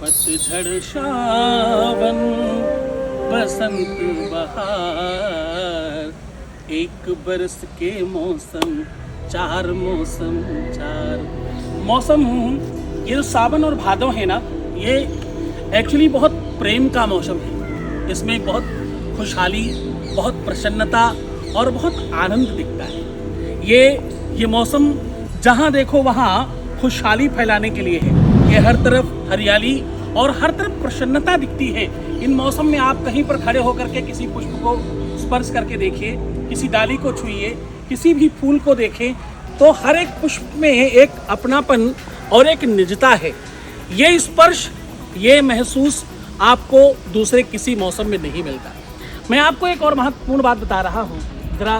पतझड़ सावन बसंत बहार, एक बरस के मौसम चार मौसम चार मौसम। ये जो सावन और भादव है ना, ये एक्चुअली बहुत प्रेम का मौसम है। इसमें बहुत खुशहाली, बहुत प्रसन्नता और बहुत आनंद दिखता है। ये मौसम जहाँ देखो वहाँ खुशहाली फैलाने के लिए है। ये हर तरफ हरियाली और हर तरफ प्रसन्नता दिखती है। इन मौसम में आप कहीं पर खड़े होकर के किसी पुष्प को स्पर्श करके देखिए, किसी डाली को छुइए, किसी भी फूल को देखें, तो हर एक पुष्प में एक अपनापन और एक निजता है। ये स्पर्श, ये महसूस आपको दूसरे किसी मौसम में नहीं मिलता। मैं आपको एक और महत्वपूर्ण बात बता रहा हूँ, जरा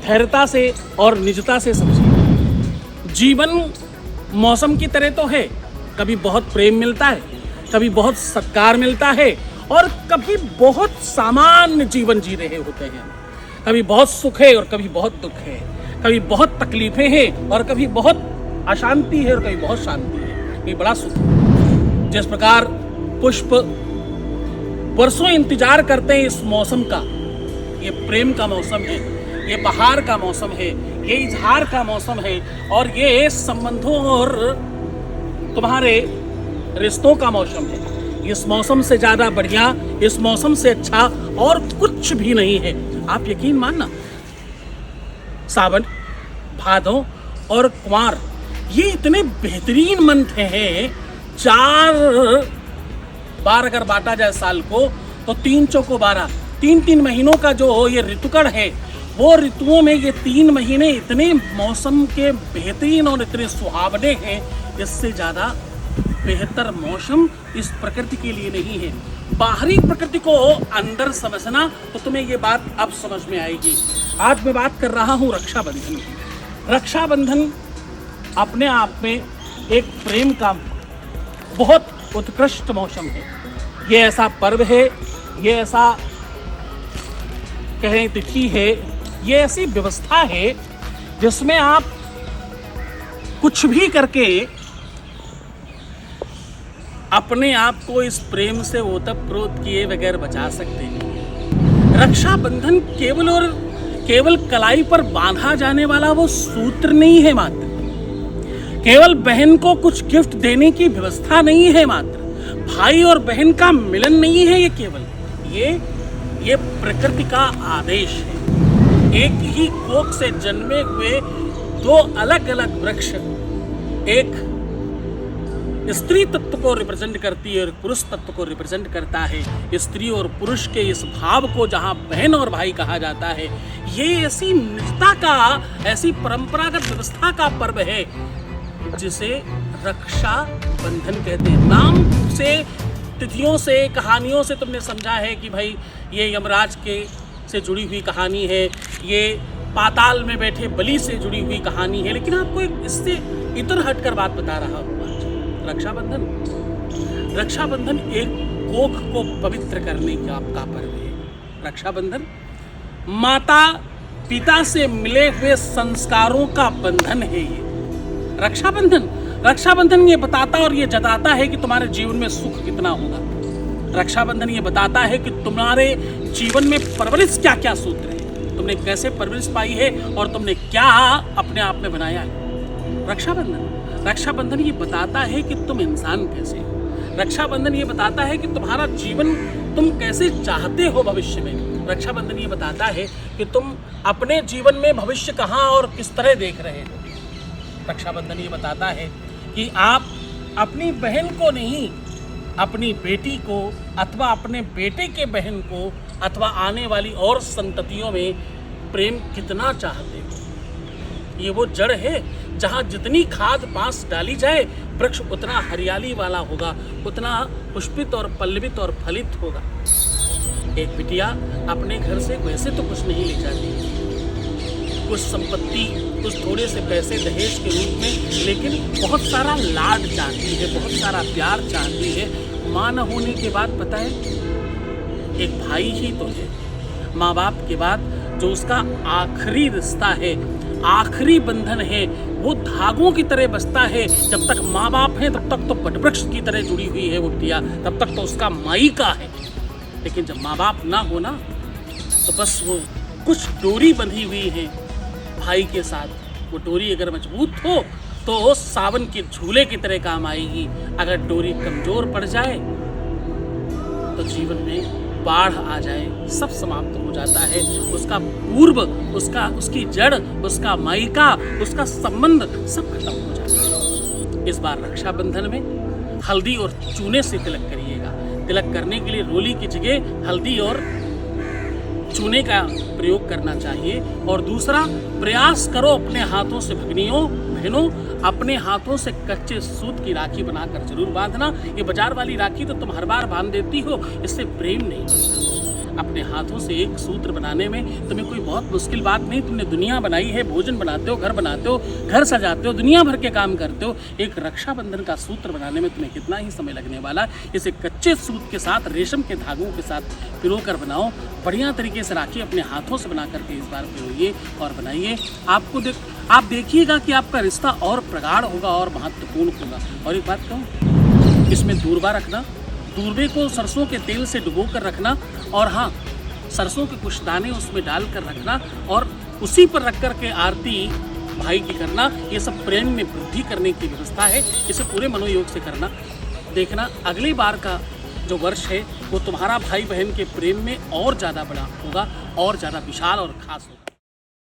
धैर्यता से और निजता से समझिए। जीवन मौसम की तरह तो है, कभी बहुत प्रेम मिलता है, कभी बहुत सत्कार मिलता है और कभी बहुत सामान्य जीवन जी रहे होते हैं। कभी बहुत सुख है और कभी बहुत दुख है, कभी बहुत तकलीफें हैं और कभी बहुत अशांति है और कभी बहुत शांति है, कभी बड़ा सुख है। जिस प्रकार पुष्प वर्षों इंतजार करते हैं इस मौसम का, ये प्रेम का मौसम है, ये बहार का मौसम है, ये इजहार का मौसम है और ये संबंधों और तुम्हारे रिश्तों का मौसम है। इस मौसम से ज़्यादा बढ़िया, इस मौसम से अच्छा और कुछ भी नहीं है। आप यकीन मानना, सावन, भादो और कुमार ये इतने बेहतरीन मंथ हैं। 4 बार अगर बांटा जाए साल को तो 3 चौको 12, 3 महीनों का जो ये ऋतुकण है, वो ऋतुओं में ये 3 महीने इतने मौसम के बेहतरीन और इतने सुहावने हैं। इससे ज़्यादा बेहतर मौसम इस प्रकृति के लिए नहीं है। बाहरी प्रकृति को अंदर समझना तो तुम्हें ये बात अब समझ में आएगी। आज मैं बात कर रहा हूँ रक्षाबंधन की। रक्षाबंधन अपने आप में एक प्रेम का बहुत उत्कृष्ट मौसम है। ये ऐसा पर्व है, ये ऐसा कहें तिथि है, ये ऐसी व्यवस्था है जिसमें आप कुछ भी करके अपने आप को इस प्रेम से ओतप्रोत किए बगैर बचा सकते हैं। रक्षाबंधन केवल और केवल कलाई पर बांधा जाने वाला वो सूत्र नहीं है मात्र, केवल बहन को कुछ गिफ्ट देने की व्यवस्था नहीं है मात्र, भाई और बहन का मिलन नहीं है ये केवल, ये प्रकृति का आदेश है। एक ही कोख से जन्मे हुए 2 अलग अलग वृक्ष, एक स्त्री तत्व को रिप्रेजेंट करती है और पुरुष तत्व को रिप्रेजेंट करता है। स्त्री और पुरुष के इस भाव को जहाँ बहन और भाई कहा जाता है, ये ऐसी निजता का, ऐसी परंपरागत व्यवस्था का पर्व है जिसे रक्षा बंधन कहते हैं। नाम से, तिथियों से, कहानियों से तुमने समझा है कि भाई ये यमराज के से जुड़ी हुई कहानी है, ये पाताल में बैठे बलि से जुड़ी हुई कहानी है, लेकिन आपको एक इससे इतर हटकर बात बता रहा हूँ। रक्षाबंधन एक कोख को पवित्र करने का आपका पर्व है। रक्षाबंधन माता पिता से मिले हुए संस्कारों का बंधन है। ये रक्षाबंधन ये बताता और ये जताता है कि तुम्हारे जीवन में सुख कितना होगा। रक्षाबंधन ये बताता है कि तुम्हारे जीवन में परवरिश क्या क्या सूत्र है, तुमने कैसे परवरिश पाई है और तुमने क्या अपने आप में बनाया है। रक्षाबंधन ये बताता है कि तुम इंसान कैसे हो। रक्षाबंधन ये बताता है कि तुम्हारा जीवन तुम कैसे चाहते हो भविष्य में। रक्षाबंधन ये बताता है कि तुम अपने जीवन में भविष्य कहाँ और किस तरह देख रहे हो। रक्षाबंधन ये बताता है कि आप अपनी बहन को नहीं, अपनी बेटी को अथवा अपने बेटे के बहन को अथवा आने वाली और संततियों में प्रेम कितना चाहते हो। ये वो जड़ है जहाँ जितनी खाद पास डाली जाए, वृक्ष उतना हरियाली वाला होगा, उतना पुष्पित और पल्लवित और फलित होगा। एक बिटिया अपने घर से वैसे तो कुछ नहीं ले जाती, कुछ संपत्ति, कुछ थोड़े से पैसे दहेज के रूप में, लेकिन बहुत सारा लाड चाहती है, बहुत सारा प्यार चाहती है। माँ न होने के बाद पता है, एक भाई ही तो है माँ बाप के बाद जो उसका आखिरी रिश्ता है, आखिरी बंधन है, वो धागों की तरह बसता है। जब तक माँ बाप हैं तब तक तो वटवृक्ष की तरह जुड़ी हुई है वो बिटिया, तब तक तो उसका मायका है। लेकिन जब माँ बाप ना हो ना तो बस वो कुछ डोरी बंधी हुई है भाई के साथ। वो डोरी अगर मजबूत हो तो सावन के झूले की तरह काम आएगी। अगर डोरी कमजोर पड़ जाए तो जीवन में बाढ़ आ जाए, सब समाप्त हो जाता है। उसका पूर्व, उसकी जड़, उसका मायका, उसका संबंध सब खत्म हो जाता है। इस बार रक्षाबंधन में हल्दी और चूने से तिलक करिएगा। तिलक करने के लिए रोली की जगह हल्दी और चूने का प्रयोग करना चाहिए। और दूसरा, प्रयास करो अपने हाथों से भगिनियों बहनों, अपने हाथों से कच्चे सूत की राखी बनाकर जरूर बांधना। ये बाजार वाली राखी तो तुम हर बार बांध देती हो, इससे प्रेम नहीं बनता। अपने हाथों से एक सूत्र बनाने में तुम्हें कोई बहुत मुश्किल बात नहीं। तुमने दुनिया बनाई है, भोजन बनाते हो, घर बनाते हो, घर सजाते हो, दुनिया भर के काम करते हो। एक रक्षाबंधन का सूत्र बनाने में तुम्हें कितना ही समय लगने वाला। इसे कच्चे सूत के साथ, रेशम के धागों के साथ पिरो कर बनाओ। बढ़िया तरीके से राखी अपने हाथों से बना करके इस बार पिरोइए और बनाइए। आप देखिएगा कि आपका रिश्ता और प्रगाढ़ होगा और महत्वपूर्ण होगा। और एक बात कहूँ, इसमें दूरबा रखना, दूरबे को सरसों के तेल से डुबो कर रखना, और हाँ, सरसों के कुछ दाने उसमें डाल कर रखना और उसी पर रख कर के आरती भाई की करना। ये सब प्रेम में वृद्धि करने की व्यवस्था है। इसे पूरे मनोयोग से करना। देखना अगली बार का जो वर्ष है वो तुम्हारा भाई बहन के प्रेम में और ज़्यादा बड़ा होगा और ज़्यादा विशाल और खास होगा।